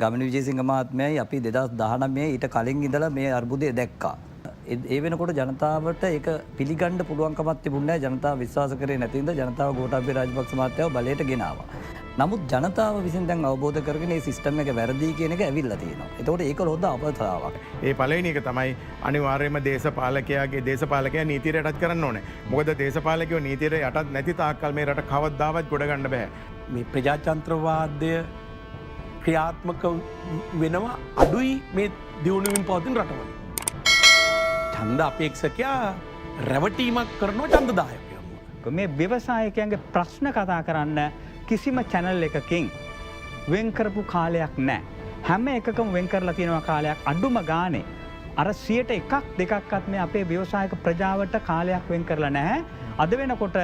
ගමන විජේසිංහ මහත්මයායි අපි 2019 ඊට කලින් ඉඳලා මේ අර්බුදය දැක්කා. ඒ වෙනකොට ජනතාවට ඒක පිළිගන්න පුළුවන්කමක් තිබුණේ නැහැ. ජනතාව විශ්වාස කරේ නැති හින්දා ජනතාව ගෝඨාභය රාජපක්ෂ මහත්තයාව බලයට ගෙනාවා. නමුත් ජනතාව විසින් දැන් අවබෝධ කරගෙන මේ සිස්ටම් එක වැරදි කියන එක ඇවිල්ලා තියෙනවා. ඒතකොට ඒක ලොකු අපතතාවක්. ඒ පළවෙනි එක තමයි අනිවාර්යයෙන්ම දේශපාලකයා නීතියට යටත් කරන්න ඕනේ. මොකද දේශපාලකයෝ නීතියට යටත් නැති තාක්කල් මේ රට කවදාවත් ගොඩ ගන්න බෑ. මේ ප්‍රජාතන්ත්‍රවාදය ක්‍රියාත්මක වෙනවා අඩුයි මේ දියුණුවින් පවතින රටවල. ඡන්ද අපේක්ෂකයා රැවටීමක් කරනවා ඡන්දදායකයන්ව. මේ ව්‍යවසායකයන්ගේ ප්‍රශ්න කතා කරන්න කිසිම channel එකකින් වෙන් කරපු කාලයක් නැහැ. හැම එකකම වෙන් කරලා තියෙනවා කාලයක් අඩුම ගානේ. අර 101ක් දෙකක්වත් මේ අපේ ව්‍යවසායක ප්‍රජාවට කාලයක් වෙන් කරලා නැහැ. අද වෙනකොට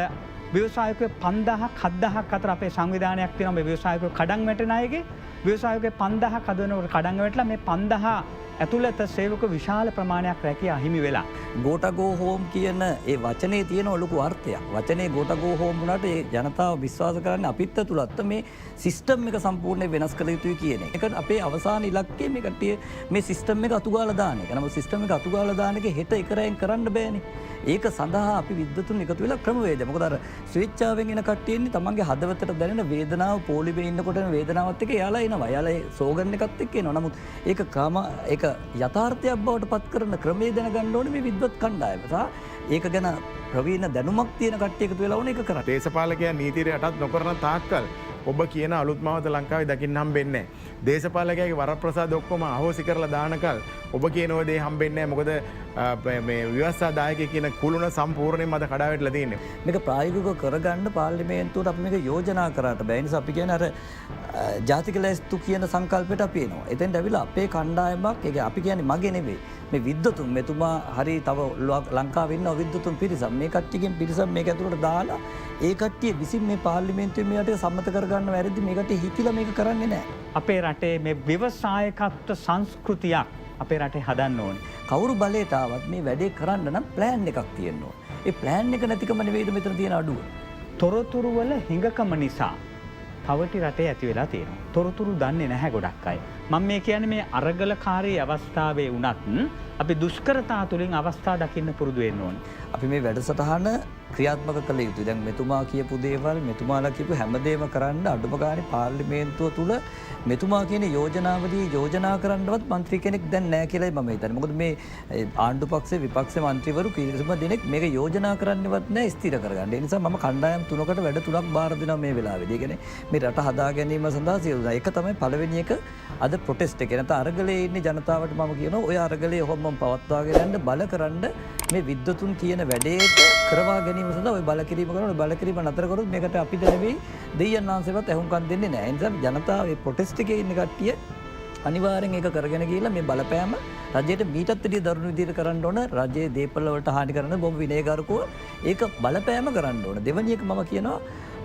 ව්‍යවසායකයෝ 5000ක් 7000ක් අතර අපේ සංවිධානයක් තියෙනවා මේ ව්‍යවසායකයෝ කඩන් වැටෙන අයගේ. ව්‍යවසායකයෝ 5000ක් අද වෙනකොට කඩන් වැටලා මේ 5000 ඇතුළත සේවක විශාල ප්‍රමාණයක් රැකියා අහිමි වෙලා. ගෝටා ගෝ හෝම් කියන ඒ වචනේ තියෙන ලොකු අර්ථයක්. වචනේ ගෝටා ගෝ හෝම් වුණාට ඒ ජනතාව විශ්වාස කරන්නේ අපිත් ඇතුළත් මේ සිස්ටම් එක සම්පූර්ණයෙන් වෙනස් කළ යුතුයි කියන එක. ඒක අපේ අවසාන ඉලක්කය මේ කට්ටිය මේ සිස්ටම් එක අතුගාලා දාන එක. නමුත් සිස්ටම් එක අතුගාලා දාන එක හෙට එකරෙන් කරන්න බෑනේ. ඒක සඳහා අපි විද්වතුන් එකතු වෙලා ක්‍රමවේද. මොකද අර ස්වේච්ඡාවෙන් එන කට්ටිය ඉන්නේ තමන්ගේ හදවතට දැනෙන වේදනාව පොලිමේ ඉන්නකොට එන වේදනාවත් එක්ක එයාලා එනවා. එයාලා ඒ සෝගන් එකත් එක්ක එනවා. නමුත් ඒක යථාර්ථයක් බවට පත් කරන ක්‍රමයේ දැනගන්න ඕනේ මේ විද්වත් කණ්ඩායම. ඒක ගැන ප්‍රවීණ දැනුමක් තියෙන කට්ටිය එකතු වෙලා ඕනේ ඒක කරන්න. දේශපාලකයා නීතියට යටත් නොකරන තාක්කල් ඔබ කියන අලුත් මාවත ලංකාවේ දකින්න හම්බෙන්නේ නැහැ. දේශපාලකයාගේ වරප්‍රසාද ඔක්කොම අහෝසි කරලා දානකල් ඔබ කියන ඔය දේ හම්බෙන්නේ නැහැ. මොකද මේ ව්‍යවස්ථාදායකයෙක් කියන කුළුණ සම්පූර්ණයෙන්ම අද කඩා වැටලා තියෙන්නේ. මේක ප්‍රායෝගිකව කරගන්න පාර්ලිමේන්තුවට අපි මේක යෝජනා කරාට බෑ. ඒ නිසා අපි කියන්නේ අර ජාතික ලැයිස්තු කියන සංකල්පයට අපි එනවා. එතෙන්ට ඇවිල්ලා අපේ කණ්ඩායමක් ඒක අපි කියන්නේ මගේ නෙවෙයි. මේ විද්වතුන් මෙතුමා හරි තව ලංකාවේ ඉන්න විද්වතුන් පිරිසක් මේ කට්ටියකින් පිරිසක් මේක ඇතුළට දාලා ඒ කට්ටිය විසින් මේ පාර්ලිමේන්තුවේ මේකට සම්මත කරගන්න වැරදි මේ කට්ටිය හිතිලා මේක කරන්නේ නැහැ. අපේ රටේ මේ ව්‍යවසායකත්ව සංස්කෘතියක් අපේ රටේ හදන්න ඕනේ. කවුරු බලයට ආවත් මේ වැඩේ කරන්න නම් ප්ලෑන් එකක් තියෙන්න ඕන. ඒ ප්ලෑන් එක නැතිකම නෙවෙයිද මෙතන තියෙන අඩුව. තොරතුරු වල හිඟකම නිසා පවටි රටේ ඇති වෙලා තියෙනවා. තොරතුරු දන්නේ නැහැ ගොඩක් අය. මම මේ කියන්නේ මේ අරගලකාරී අවස්ථාවේ වුණත් අපි දුෂ්කරතා තුළින් අවස්ථා දකින්න පුරුදු වෙන්න ඕනේ. අපි මේ වැඩසටහන ක්‍රියාත්මක කළ යුතුයි. දැන් මෙතුමා කියපු දේවල් මෙතුමාලා කියපු හැමදේම කරන්න අඩුම ගානේ පාර්ලිමේන්තුව තුල මෙතුමා කියන යෝජනාවදී යෝජනා කරන්නවත් മന്ത്രി කෙනෙක් දැන් නැහැ කියලායි මම හිතන්නේ. මොකද මේ ආණ්ඩු පක්ෂේ විපක්ෂේ മന്ത്രിවරු කිසිම දෙනෙක් මේක යෝජනා කරන්නවත් නැහැ ස්ථිර කරගන්න. ඒ නිසා මම කණ්ඩායම් තුනකට වැඩ තුනක් බාර දෙනවා මේ වෙලාවේදී. ඒ කියන්නේ මේ රට හදා ගැනීම සඳහා සියලු දා. ඒක තමයි පළවෙනි එක අද ප්‍රොටෙස්ට් එක. නැත්නම් අරගලේ ඉන්නේ ජනතාවට මම කියනවා ඔය අරගලේ ඔහොම පවත්වාගෙන යන්න බල කරන්න මේ විද්වතුන් කියන වැඩේට කරවා ගැනීම සඳහා ඔය බල කිරීම කරනවා. බල කිරීම නතර කරොත් මේකට අපිට නෙවෙයි දෙයයන් වහන්සේවත් ඇහුම්කන් දෙන්නේ නැහැ. ඒ නිසා ජනතාව මේ ප්‍රොටෙස්ට් එකේ ඉන්න කට්ටිය අනිවාර්යෙන් ඒක කරගෙන ගිහිල්ලා මේ බලපෑම රජයට මීටත් වැඩිය දරුණු විදිහට කරන්න ඕන. රජයේ දේපළ වලට හානි කරන බොම්බ විනයගාරකෝ ඒක බලපෑම කරන්න ඕන. දෙවැනි එක මම කියනවා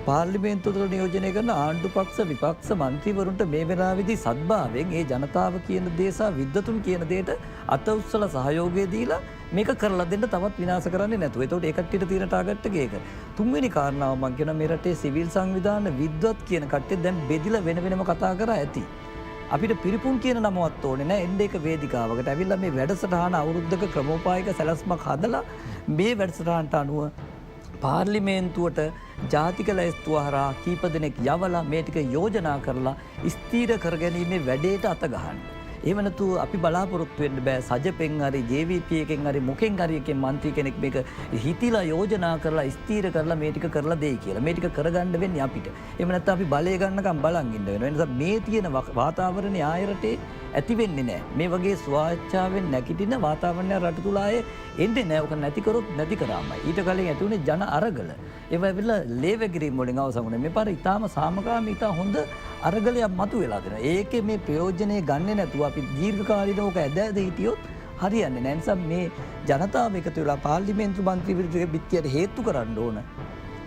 පාර්ලිමේන්තුව තුළ නියෝජනය කරන ආණ්ඩු පක්ෂ විපක්ෂ මන්ත්‍රීවරුන්ට මේ වෙලාවේදී සද්භාවයෙන් ඒ ජනතාව කියන දේ සහ විද්වතුන් කියන දේට අත උස්සලා සහයෝගය දීලා මේක කරලා දෙන්න තවත් විනාශ කරන්නේ නැතුව. ඒතකොට ඒ කට්ටියට තියෙන ටාගට් එක ඒක. තුන්වෙනි කාරණාව මම කියනවා මේ රටේ සිවිල් සංවිධාන විද්වත් කියන කට්ටිය දැන් බෙදිලා වෙන වෙනම කතා කරා ඇති. අපිට පිරිපුන් කියන නමවත් ඕනේ නැහැ. එන්නේ එක වේදිකාවකට ඇවිල්ලා මේ වැඩසටහන අවුරුද්දක ක්‍රමෝපායක සැලැස්මක් හදලා මේ වැඩසටහනට අනුව පාර්ලිමේන්තුවට ජාතික ලැයිස්තුව හරහා කීප දෙනෙක් යවලා මේ ටික යෝජනා කරලා ස්ථීර කරගැනීමේ වැඩේට අත ගහන්න. එහෙම නැතු අපි බලාපොරොත්තු වෙන්න බෑ සජපෙන් හරි JVP එකෙන් හරි මොකෙන් හරි එකෙන් മന്ത്രി කෙනෙක් මේක හිතිලා යෝජනා කරලා ස්ථීර කරලා මේ ටික කරලා දෙයි කියලා. මේ ටික කරගන්න වෙන්නේ අපිට. එහෙම නැත්නම් අපි බලය ගන්නකම් බලන් ඉන්න වෙනවා. ඒ නිසා මේ තියෙන වාතාවරණය ආයරටේ ඇති වෙන්නේ නැහැ. මේ වගේ ස්වච්ඡාවෙන් නැගිටින වාතාවරණය රට තුල ආයේ එන්නේ නැහැ. ඔක නැති කරොත් නැති කරාමයි. ඊට කලින් ඇති වුණේ ජන අරගල. ඒවා ඇවිල්ලා ලේවැගිරීම් වලින් අවසන් වුණා. මේ පාර ඊටාම සාමකාමී ඊටා හොඳ අරගලයක් මතුවලා දෙනවා. ඒකේ මේ ප්‍රයෝජනේ ගන්නෙ නැතුව අපි දීර්ඝ කාලීනව ඔක ඇද හිටියොත් හරියන්නේ නැහැ. නිසා මේ ජනතාව එකතු වෙලා පාර්ලිමේන්තු මන්ත්‍රී විරුද්ධ බිත්තියට හේතු කරන්න ඕන.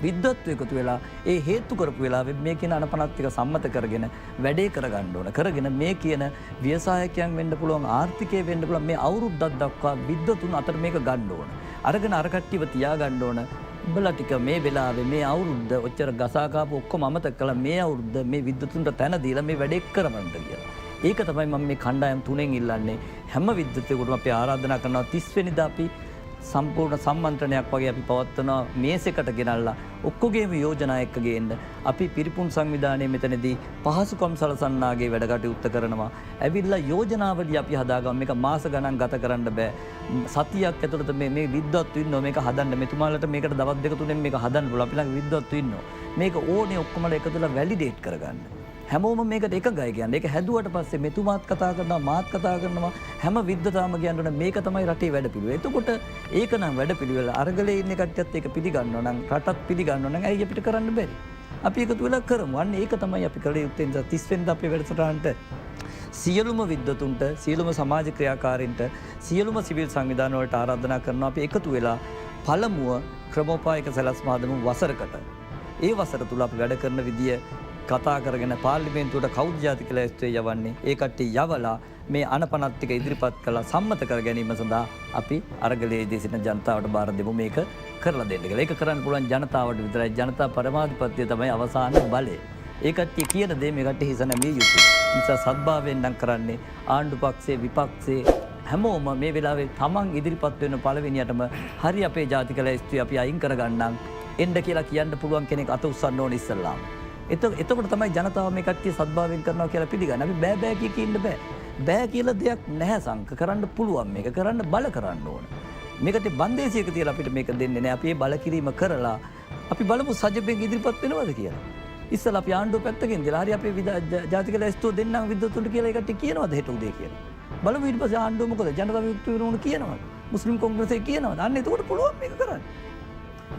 විද්වත්ව එකතු වෙලා ඒ හේතු කරපු වෙලාවෙ මේ කියන අනපනත් ටික සම්මත කරගෙන වැඩේ කරගන්න ඕන. කරගෙන මේ කියන ව්‍යවසායකයන් වෙන්න පුළුවන් ආර්ථිකය වෙන්න පුළුවන් මේ අවුරුද්දක් දක්වා විද්වතුන් අතර මේක ගන්න ඕන. අරගෙන අර කට්ටියව තියාගන්න ඕන. උඹලා ටික මේ වෙලාවේ මේ අවුරුද්ද ඔච්චර ගසා කාපු ඔක්කොම අමතක කළා මේ අවුරුද්ද මේ විද්වතුන්ට තැන දීලා මේ වැඩේ කරවන්න කියලා. ඒක තමයි මම මේ කණ්ඩායම් තුනෙන් ඉල්ලන්නේ. හැම විද්‍යුතයෙකුටම අපි ආරාධනා කරනවා 30 වෙනිදා අපි සම්පූර්ණ සම්මන්ත්‍රණයක් වගේ අපි පවත්වනවා මේසෙකට ගෙනල්ලා ඔක්කොගේම යෝජනා එක්ක ගේන්න. අපි පිරිපුන් සංවිධානයේ මෙතනදී පහසුකම් සලසන්නාගේ වැඩ කටයුත්ත කරනවා. ඇවිල්ලා යෝජනාවලිය අපි හදාගමු. මේක මාස ගණන් ගත කරන්න බෑ. සතියක් ඇතුළත මේ විද්වත්තු ඉන්නවා මේක හදන්න. මෙතුමාලට මේකට දවස් දෙක තුනෙන් මේක හදන්න පුළුවන්. අපි ළඟ විද්වත්තු ඉන්නවා. මේක ඕනේ ඔක්කොමලා එකතුලා වැලිඩේට් කරගන්න. හැමෝම මේකට එකගයි කියන්නේ. ඒක හැදුවට පස්සේ මෙතුමාත් කතා කරනවා මාත් කතා කරනවා හැම විද්වතාවම කියනවා මේක තමයි රටේ වැඩපිළිවෙල. එතකොට ඒක නම් වැඩපිළිවෙල අරගලේ ඉන්න කට්ටියත් ඒක පිළිගන්නවා නම් රටත් පිළිගන්නවා නම් ඇයි අපිට කරන්න බැරි? අපි එකතු වෙලා කරමු. අන්න ඒක තමයි අපි කළ යුත්තේ. 30 වෙනිදා අපේ වැඩසටහනට සියලුම විද්වතුන්ට සියලුම සමාජ ක්‍රියාකාරීන්ට සියලුම සිවිල් සංවිධාන වලට ආරාධනා කරනවා අපි එකතු වෙලා පළමුව ක්‍රමෝපායක සැලැස්ම හදමු වසරකට. ඒ වසර තුල අපි වැඩ කරන විදිය කතා කරගෙන පාර්ලිමේන්තුවට කවුද ජාතික ලැයිස්තුවේ යවන්නේ ඒ කට්ටිය යවලා මේ අනපනත් ටික ඉදිරිපත් කළා සම්මත කර ගැනීම සඳහා අපි අරගලයේදී සිටින ජනතාවට බාර දෙමු මේක කරලා දෙන්න කියලා. ඒක කරන්න පුළුවන් ජනතාවට විතරයි. ජනතා පරමාධිපත්‍යය තමයි අවසාන බලය. ඒ කට්ටිය කියන දේ මේ කට්ටිය හිස නැමිය යුතුයි. නිසා සද්භාවයෙන් නම් කරන්නේ ආණ්ඩු පක්ෂයේ විපක්ෂයේ හැමෝම මේ වෙලාවේ තමන් ඉදිරිපත් වෙන පළවෙනියටම හරි අපේ ජාතික ලැයිස්තුවේ අපි අයින් කරගන්නම් එන්න කියලා කියන්න පුළුවන් කෙනෙක් අත උස්සන්න ඕන ඉස්සල්ලාම. එතකොට තමයි ජනතාව මේ කට්ටිය සද්භාවයෙන් කරනවා කියලා පිළිගන්නේ. අපි බෑ කිය ඉන්න බෑ. බෑ කියලා දෙයක් නැහැ සංක කරන්න පුළුවන් මේක කරන්න බල කරන්න ඕන. මේකට බන්දේසියක තියලා අපිට මේක දෙන්නේ නැහැ. අපි මේ බල කිරීම කරලා අපි බලමු සජිපෙන් ඉදිරිපත් වෙනවද කියලා. ඉස්සලා අපි ආණ්ඩුව පැත්තකින් දාලා හරි අපේ ජාතික ලැයිස්තුව දෙන්නම් විද්වතුන්ට කියලා ඒකට කියනවද හෙට උදේ කියලා. බලමු ඊට පස්සේ ආණ්ඩුව මොකද ජනතා විමුක්ති වෙනුවන කියනවද? මුස්ලිම් කොංග්‍රසයේ කියනවද? අන්න එතකොට පුළුවන් මේක කරන්න.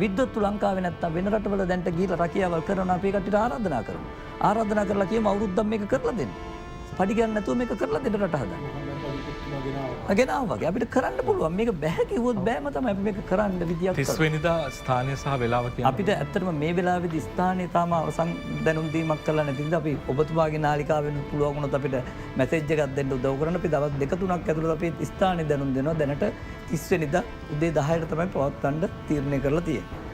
විද්වත්තු ලංකාවේ නැත්තම් වෙන රටවල දැන්ට ගිහිල්ලා රැකියාවල් කරනවා අපි කට්ටියට ආරාධනා කරමු. ආරාධනා කරලා කියමු අවුරුද්දක් මේක කරලා දෙන්න. පඩි ගන්න නැතුව මේක කරලා දෙන්න රට හදන්න. ගෙනාව වගේ අපිට කරන්න පුළුවන්. මේක බෑ කිව්වොත් බෑම තමයි අපි මේක කරන්න විදියක් කරනවා. 30 වෙනිදා ස්ථානය සහ වේලාව කියන්නේ අපිට ඇත්තටම මේ වෙලාවේදී ස්ථානය තාම අවසන් දැනුම් දීමක් කරලා නැති නිසා අපි ඔබතුමාගේ නාලිකාවෙන් පුළුවන් වුණොත් අපිට මැසේජ් එකක් දෙන්න උදව් කරන්න. අපි දවස් දෙක තුනක් ඇතුළත අපි ස්ථානය දැනුම් දෙනවා. දැනට 30 වෙනිදා උදේ 10ට තමයි පවත්වන්න තීරණය කරලා තියෙන්නේ.